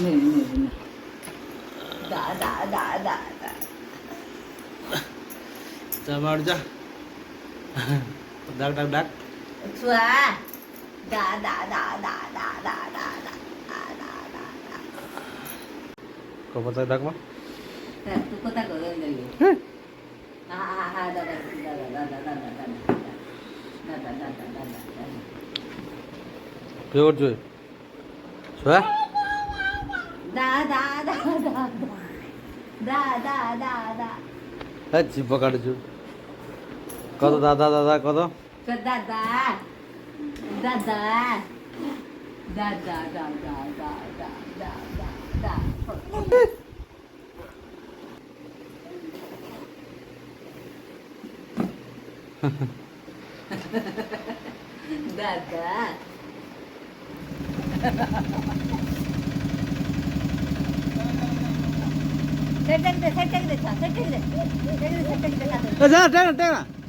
नहीं दा दा दा दा दा जा मार जा डाक डाक डाक छुआ दा दा दा दा दा दा दा दा दा दा को पता डाक मा तू कोता को ले ले हा हा हा दा दा दा दा दा दा दा दा दा दा दा प्योर जो छुआ दा दा दा दा दा दा दा दा है जीप पकड़ जो कदो दादा दादा कदो दा दा दा दा दा दा दा दा दा दा दा दा दा दादा सेटिंग दे जा टेक टेक